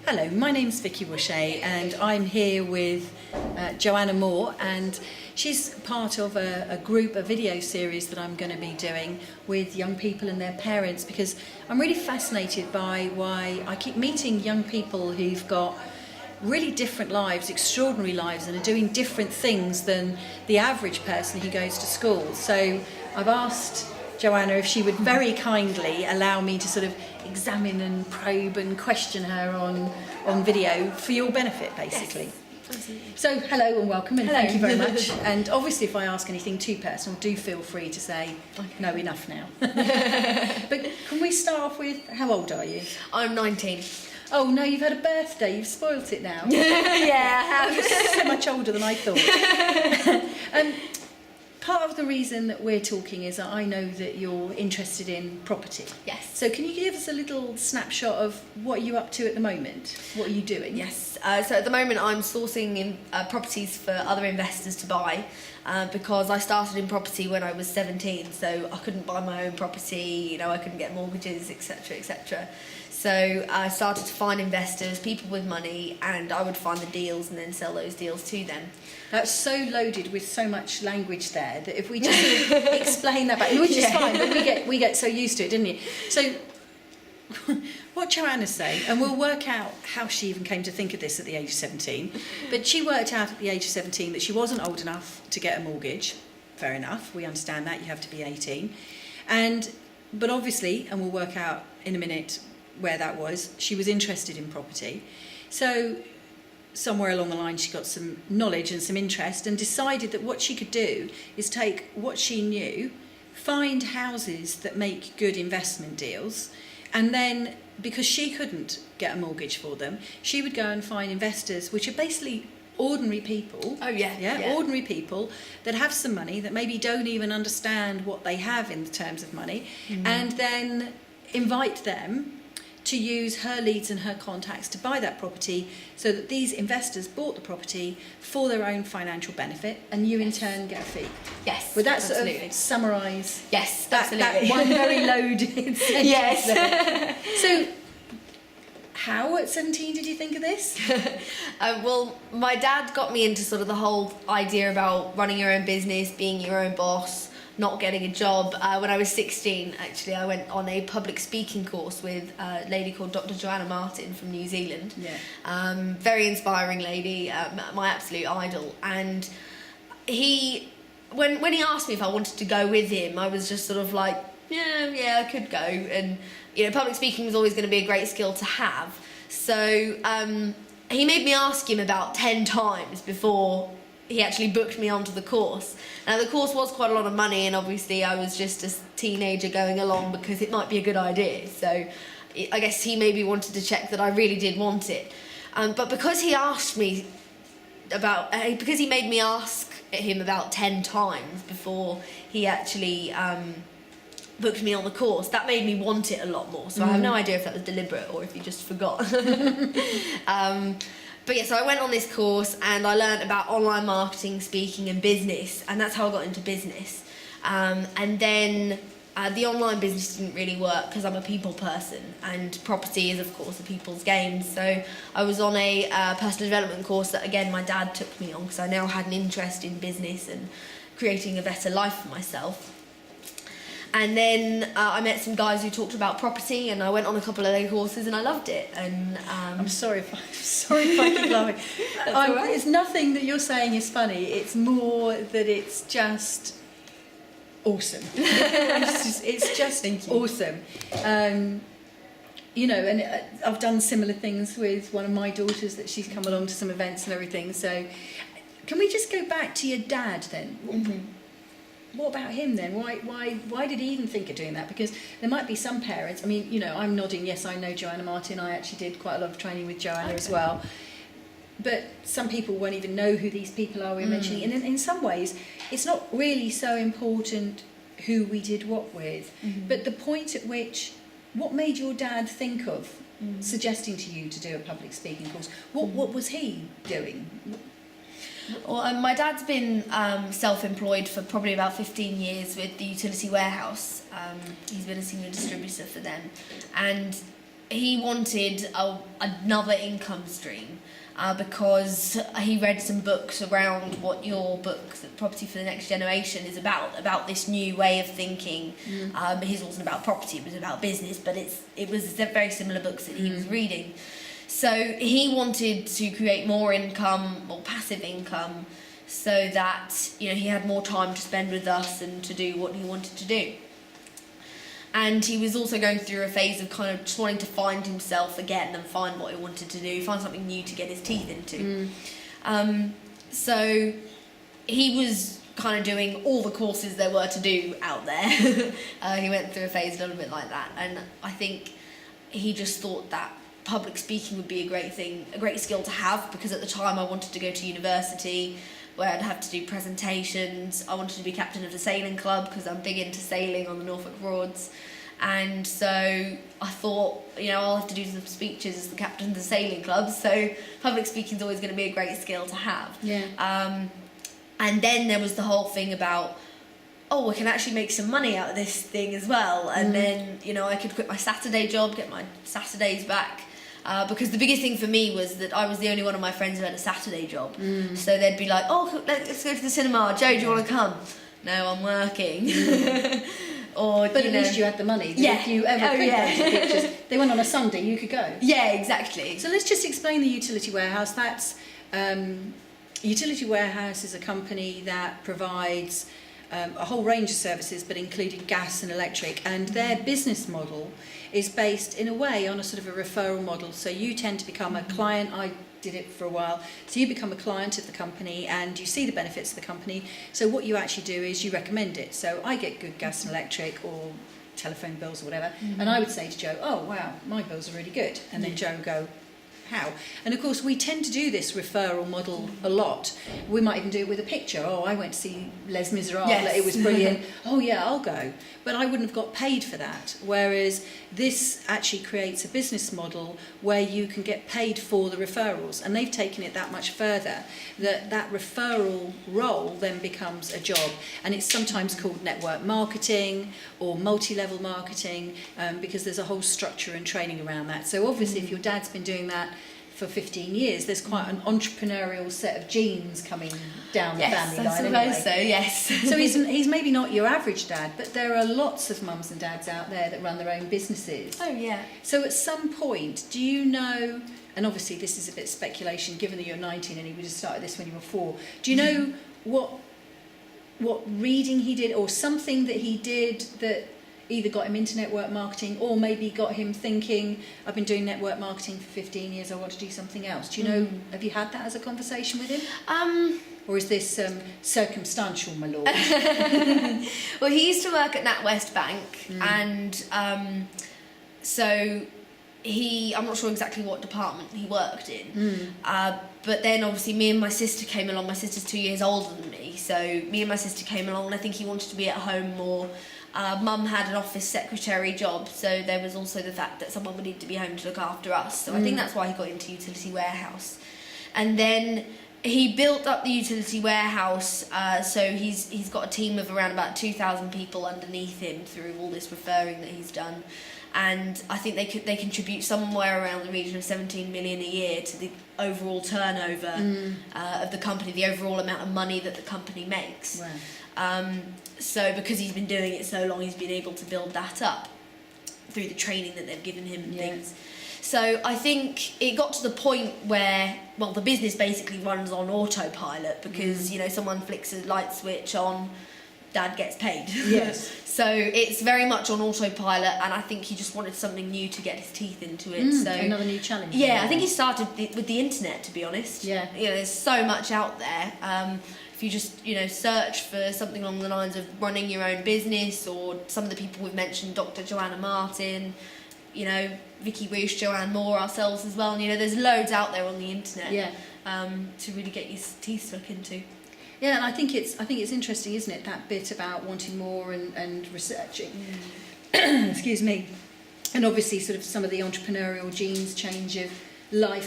Hello, my name's Vicki Wusche and I'm here with Joanne Moore, and she's part of a video series that I'm going to be doing with young people and their parents, because I'm really fascinated by why I keep meeting young people who've got really different lives, extraordinary lives, and are doing different things than the average person who goes to school. So I've asked Joanna if she would very kindly allow me to sort of examine and probe and question her on video for your benefit, basically. Yes. So hello and welcome, and Hello. thank you very much. And obviously if I ask anything too personal, do feel free to say, no, enough now. But can we start off with, how old are you? I'm 19. Oh no, you've had a birthday, you've spoilt it now. Yeah, I have. So much older than I thought. Part of the reason that we're talking is that I know that you're interested in property. Yes. So can you give us a little snapshot of what you're up to at the moment? What are you doing? Yes. So at the moment I'm sourcing in, properties for other investors to buy because I started in property when I was 17, so I couldn't buy my own property, you know, I couldn't get mortgages, etc, etc. So I started to find investors, people with money, and I would find the deals and then sell those deals to them. That's so loaded with so much language there that if we just sort of explain that back, which is fine, but we get so used to it, didn't you? So what Joanna's saying, and we'll work out how she even came to think of this at the age of 17, but she worked out at the age of 17 that she wasn't old enough to get a mortgage. Fair enough, we understand that, you have to be 18. But obviously, and we'll work out in a minute where that was, she was interested in property. So somewhere along the line she got some knowledge and some interest and decided that what she could do is take what she knew, find houses that make good investment deals, and then, because she couldn't get a mortgage for them, she would go and find investors, which are basically ordinary people. Oh yeah. Ordinary people that have some money, that maybe don't even understand what they have in terms of money, and then invite them to use her leads and her contacts to buy that property, so that these investors bought the property for their own financial benefit, and you in turn get a fee. Yes. Would that absolutely. sort of summarise? Yes, that absolutely. one very loaded sentence? Yes. So, how at 17 did you think of this? Well, my dad got me into sort of the whole idea about running your own business, being your own boss, not getting a job. When I was 16, actually, I went on a public speaking course with a lady called Dr. Joanne Moore from New Zealand. Yeah. Very inspiring lady, my absolute idol. And when he asked me if I wanted to go with him, I was just sort of like, yeah, I could go. And, you know, public speaking was always going to be a great skill to have. So he made me ask him about 10 times before he actually booked me onto the course. Now, the course was quite a lot of money, and obviously I was just a teenager going along because it might be a good idea. So I guess he maybe wanted to check that I really did want it. But because he asked me because he made me ask him about 10 times before he actually booked me on the course, that made me want it a lot more. So I have no idea if that was deliberate or if he just forgot. But yeah, so I went on this course and I learned about online marketing, speaking and business, and that's how I got into business. And then the online business didn't really work because I'm a people person, and property is of course a people's game. So I was on a personal development course that, again, my dad took me on because I now had an interest in business and creating a better life for myself. And then I met some guys who talked about property, and I went on a couple of their courses and I loved it. And I'm sorry if I keep laughing. All right. It's nothing that you're saying is funny. It's more that it's just awesome. it's just awesome. You know, and I've done similar things with one of my daughters, that she's come along to some events and everything. So can we just go back to your dad then? Mm-hmm. What about him then? Why did he even think of doing that? Because there might be some parents, I mean, you know, I'm nodding, yes, I know Joanna Martin. I actually did quite a lot of training with Joanna as well. But some people won't even know who these people are we're mentioning. And in some ways, it's not really so important who we did what with, but the point at which, what made your dad think of suggesting to you to do a public speaking course? What was he doing? Well, my dad's been self-employed for probably about 15 years with the utility warehouse. He's been a senior distributor for them, and he wanted another income stream. Because he read some books around what your book, Property for the Next Generation, is about this new way of thinking. His wasn't about property, it was about business, but it was very similar books that he was reading. So he wanted to create more income, more passive income, so that he had more time to spend with us and to do what he wanted to do. And he was also going through a phase of kind of just wanting to find himself again and find what he wanted to do, find something new to get his teeth into. So he was kind of doing all the courses there were to do out there. He went through a phase a little bit like that. And I think he just thought that public speaking would be a great thing, a great skill to have, because at the time I wanted to go to university where I'd have to do presentations. I wanted to be captain of the sailing club because I'm big into sailing on the Norfolk Broads. And so I thought, I'll have to do some speeches as the captain of the sailing club. So public speaking is always going to be a great skill to have. Yeah. And then there was the whole thing about, we can actually make some money out of this thing as well. And then, I could quit my Saturday job, get my Saturdays back. Because the biggest thing for me was that I was the only one of my friends who had a Saturday job. So they'd be like, let's go to the cinema. Joe, do you want to come? No, I'm working. But at least you had the money. Yeah. If you ever could go to pictures, they went on a Sunday, you could go. Yeah, exactly. So let's just explain the utility warehouse. That's utility warehouse is a company that provides a whole range of services, but including gas and electric, and their business model is based in a way on a sort of a referral model. So you tend to become a client. I did it for a while. So you become a client of the company and you see the benefits of the company. So what you actually do is you recommend it. So I get good gas and electric or telephone bills or whatever, and I would say to Joe, oh wow, my bills are really good, and then Joe would go, how? And of course we tend to do this referral model a lot. We might even do it with a picture. Oh, I went to see Les Miserables, it was brilliant. Oh yeah, I'll go. But I wouldn't have got paid for that. Whereas this actually creates a business model where you can get paid for the referrals, and they've taken it that much further that referral role then becomes a job, and it's sometimes called network marketing or multi-level marketing, because there's a whole structure and training around that. So obviously if your dad's been doing that for 15 years, there's quite an entrepreneurial set of genes coming down the family line anyway. I suppose so, yes. So he's maybe not your average dad, but there are lots of mums and dads out there that run their own businesses. Oh, yeah. So at some point, do you know, and obviously this is a bit speculation given that you're 19 and he would have started this when you were 4, do you know what reading he did or something that he did that either got him into network marketing or maybe got him thinking, I've been doing network marketing for 15 years, I want to do something else? Do you know, have you had that as a conversation with him? Or is this circumstantial, my lord? Well, he used to work at NatWest Bank, and so I'm not sure exactly what department he worked in, but then obviously me and my sister came along. My sister's 2 years older than me, so me and my sister came along, and I think he wanted to be at home more. Mum had an office secretary job, so there was also the fact that someone would need to be home to look after us. So I think that's why he got into utility warehouse. And then he built up the utility warehouse, so he's got a team of around about 2,000 people underneath him through all this referring that he's done. And I think they contribute somewhere around the region of 17 million a year to the overall turnover of the company, the overall amount of money that the company makes. Wow. So because he's been doing it so long, he's been able to build that up through the training that they've given him and things. So I think it got to the point where, well, the business basically runs on autopilot because, someone flicks a light switch on, Dad gets paid. Yes. So it's very much on autopilot, and I think he just wanted something new to get his teeth into it. So another new challenge. Yeah, I think he started with the internet, to be honest. Yeah. There's so much out there. If you just, search for something along the lines of running your own business, or some of the people we've mentioned, Dr. Joanne Martin, Vicki Wusche, Joanne Moore, ourselves as well. And, there's loads out there on the internet to really get your teeth stuck into. Yeah, and I think it's interesting, isn't it, that bit about wanting more and researching. Excuse me. And obviously sort of some of the entrepreneurial genes change of life